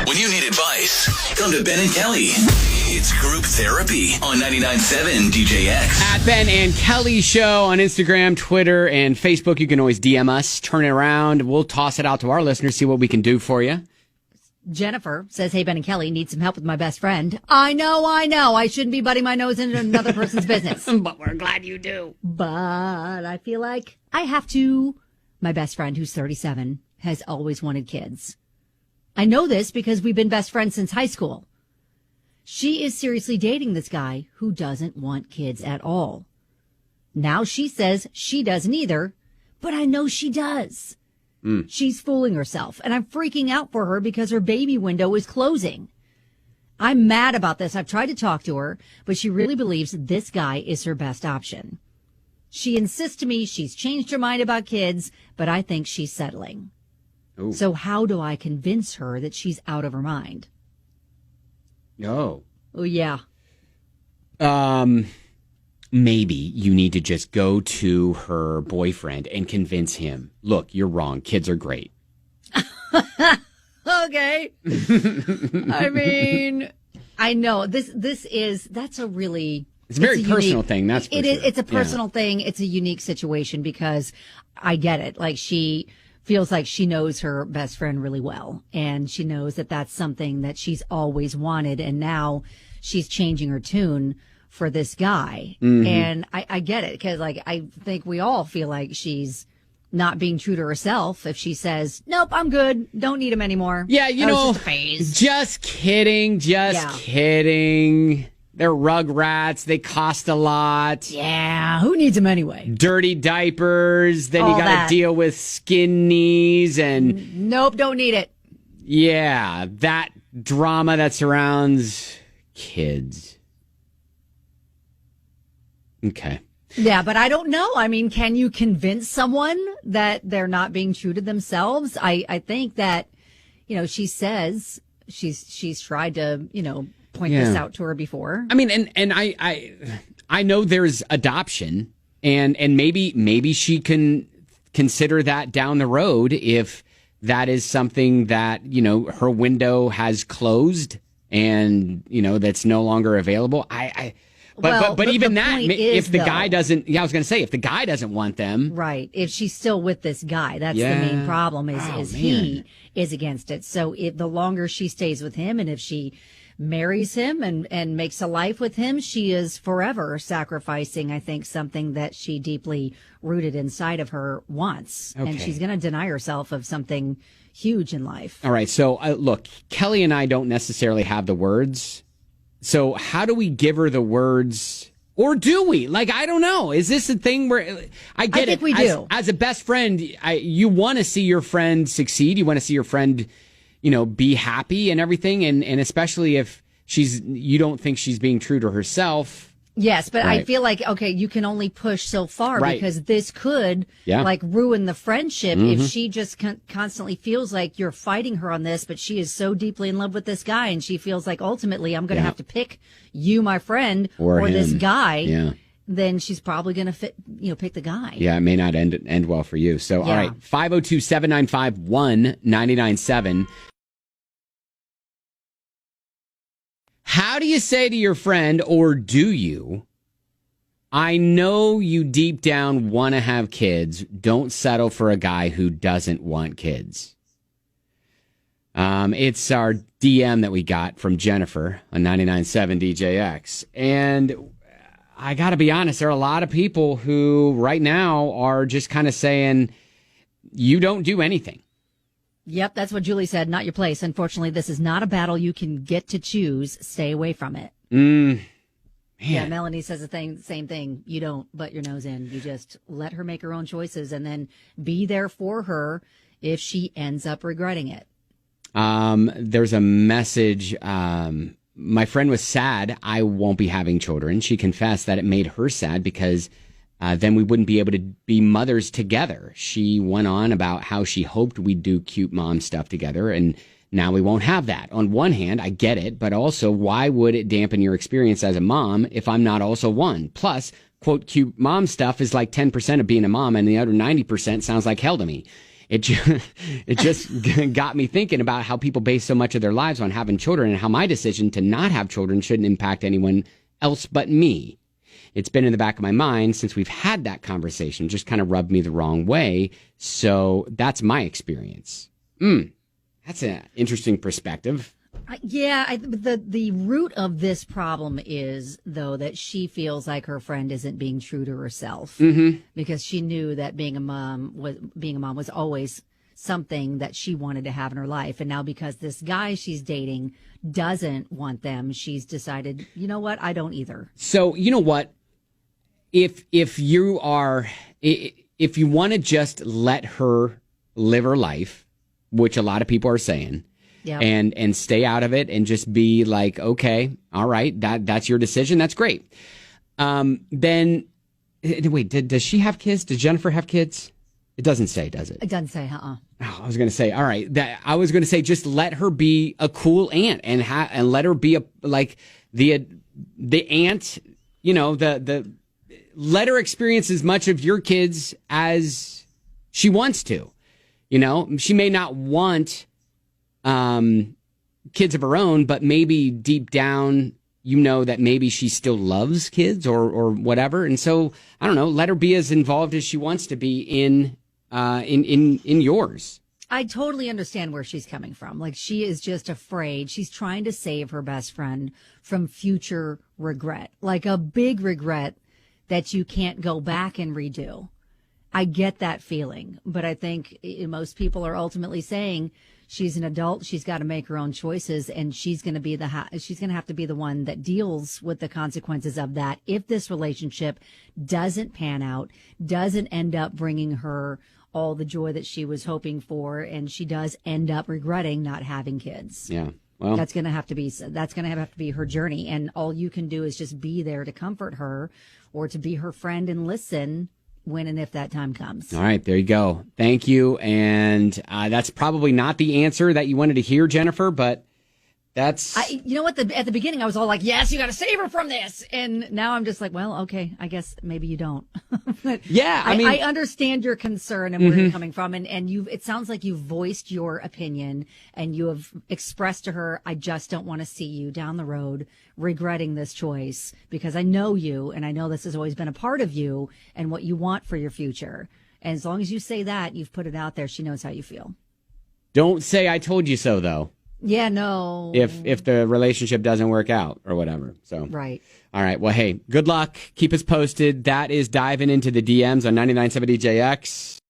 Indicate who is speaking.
Speaker 1: When you need advice, come to Ben and Kelly. It's group therapy on 99.7 DJX.
Speaker 2: At Ben and Kelly Show on Instagram, Twitter, and Facebook. You can always DM us, turn it around. We'll toss it out to our listeners, see what we can do for you.
Speaker 3: Jennifer says, hey, Ben and Kelly, need some help with my best friend. I know. I shouldn't be butting my nose into another person's business.
Speaker 2: But we're glad you do.
Speaker 3: But I feel like I have to. My best friend, who's 37, has always wanted kids. I know this because we've been best friends since high school. She is seriously dating this guy who doesn't want kids at all. Now she says she doesn't either, but I know she does. She's fooling herself, and I'm freaking out for her because her baby window is closing. I'm mad about this. I've tried to talk to her, but she really believes this guy is her best option. She insists to me she's changed her mind about kids, but I think she's settling.
Speaker 2: Ooh.
Speaker 3: So how do I convince her that she's out of her mind?
Speaker 2: No.
Speaker 3: Oh, yeah.
Speaker 2: Maybe you need to just go to her boyfriend and convince him, look, you're wrong. Kids are great.
Speaker 3: Okay. I mean, I know that's a really...
Speaker 2: It's a very personal thing. That's for sure.
Speaker 3: It's a personal thing. It's a unique situation because I get it. Like, she feels like she knows her best friend really well, and she knows that that's something that she's always wanted, and now she's changing her tune for this guy. Mm-hmm. And I get it, because like I think we all feel like she's not being true to herself if she says, nope, I'm good, don't need him anymore.
Speaker 2: Yeah, you know,
Speaker 3: just a phase.
Speaker 2: Just kidding. They're rugrats. They cost a lot.
Speaker 3: Yeah, who needs them anyway?
Speaker 2: Dirty diapers. Then
Speaker 3: all
Speaker 2: you got to deal with skin knees and...
Speaker 3: Nope, don't need it.
Speaker 2: Yeah, that drama that surrounds kids. Okay.
Speaker 3: Yeah, but I don't know. I mean, can you convince someone that they're not being true to themselves? I think that, you know, she says she's tried to, you know, point this out to her before.
Speaker 2: I mean, and I know there's adoption, and maybe she can consider that down the road if that is something that, you know, her window has closed and, you know, that's no longer available. But even that, if the guy doesn't, I was going to say, if the guy doesn't want them.
Speaker 3: Right. If she's still with this guy, that's the main problem is he is against it. So the longer she stays with him, and if she marries him and makes a life with him, she is forever sacrificing, I think, something that she deeply rooted inside of her wants. Okay. And she's going to deny herself of something huge in life.
Speaker 2: All right. So look, Kelly and I don't necessarily have the words. So how do we give her the words, or do we? Like, I don't know. Is this a thing where I
Speaker 3: think we do.
Speaker 2: As a best friend, you want to see your friend succeed. You want to see your friend, you know, be happy and everything. And especially if you don't think she's being true to herself.
Speaker 3: Yes, but
Speaker 2: right.
Speaker 3: I feel like, okay, you can only push so far because this could like ruin the friendship if she just constantly feels like you're fighting her on this, but she is so deeply in love with this guy, and she feels like ultimately I'm going to have to pick you, my friend, or this guy. Yeah. Then she's probably going to pick the guy. Yeah,
Speaker 2: it may not end well for you. So, all right, 502-795-1997. How do you say to your friend, or do you, I know you deep down want to have kids. Don't settle for a guy who doesn't want kids. It's our DM that we got from Jennifer on 99.7 DJX. And I got to be honest, there are a lot of people who right now are just kind of saying, you don't do anything.
Speaker 3: Yep, that's what Julie said. Not your place. Unfortunately, this is not a battle you can get to choose. Stay away from it.
Speaker 2: Man.
Speaker 3: Yeah, Melanie says the same thing. You don't butt your nose in. You just let her make her own choices and then be there for her if she ends up regretting it.
Speaker 2: There's a message. My friend was sad I won't be having children. She confessed that it made her sad because then we wouldn't be able to be mothers together. She went on about how she hoped we'd do cute mom stuff together, and now we won't have that. On one hand, I get it, but also, why would it dampen your experience as a mom if I'm not also one? Plus, quote, cute mom stuff is like 10% of being a mom, and the other 90% sounds like hell to me. it just got me thinking about how people base so much of their lives on having children and how my decision to not have children shouldn't impact anyone else but me. It's been in the back of my mind since we've had that conversation, just kind of rubbed me the wrong way. So that's my experience. That's an interesting perspective.
Speaker 3: The root of this problem is, though, that she feels like her friend isn't being true to herself because she knew that being a mom was always something that she wanted to have in her life. And now because this guy she's dating doesn't want them, she's decided, you know what? I don't either.
Speaker 2: So, you know what? If you want to just let her live her life, which a lot of people are saying, yep, and stay out of it and just be like, okay, all right, that's your decision. That's great. Then wait, does she have kids? Does Jennifer have kids? It doesn't say, does it?
Speaker 3: It doesn't say,
Speaker 2: Oh, I was going to say, all right. I was going to say, just let her be a cool aunt and let her be the aunt. You know, let her experience as much of your kids as she wants to. You know, she may not want kids of her own, but maybe deep down, you know that maybe she still loves kids or whatever. And so, I don't know, let her be as involved as she wants to be in yours.
Speaker 3: I totally understand where she's coming from. Like, she is just afraid. She's trying to save her best friend from future regret, like a big regret that you can't go back and redo. I get that feeling, but I think most people are ultimately saying she's an adult. She's got to make her own choices, and she's going to have to be the one that deals with the consequences of that. If this relationship doesn't pan out, doesn't end up bringing her all the joy that she was hoping for, and she does end up regretting not having kids.
Speaker 2: Yeah. Well,
Speaker 3: that's going to have to be her journey. And all you can do is just be there to comfort her or to be her friend and listen when and if that time comes.
Speaker 2: All right, there you go. Thank you. And that's probably not the answer that you wanted to hear, Jennifer, but that's...
Speaker 3: you know what? At the beginning, I was all like, yes, you got to save her from this. And now I'm just like, well, okay, I guess maybe you don't. But
Speaker 2: yeah,
Speaker 3: I understand your concern and where you're coming from. And it sounds like you've voiced your opinion and you have expressed to her, I just don't want to see you down the road regretting this choice, because I know you and I know this has always been a part of you and what you want for your future. And as long as you say that, you've put it out there, she knows how you feel.
Speaker 2: Don't say I told you so, though.
Speaker 3: Yeah, no.
Speaker 2: If the relationship doesn't work out or whatever. So
Speaker 3: right.
Speaker 2: All right. Well, hey, good luck. Keep us posted. That is diving into the DMs on 99.7 DJX.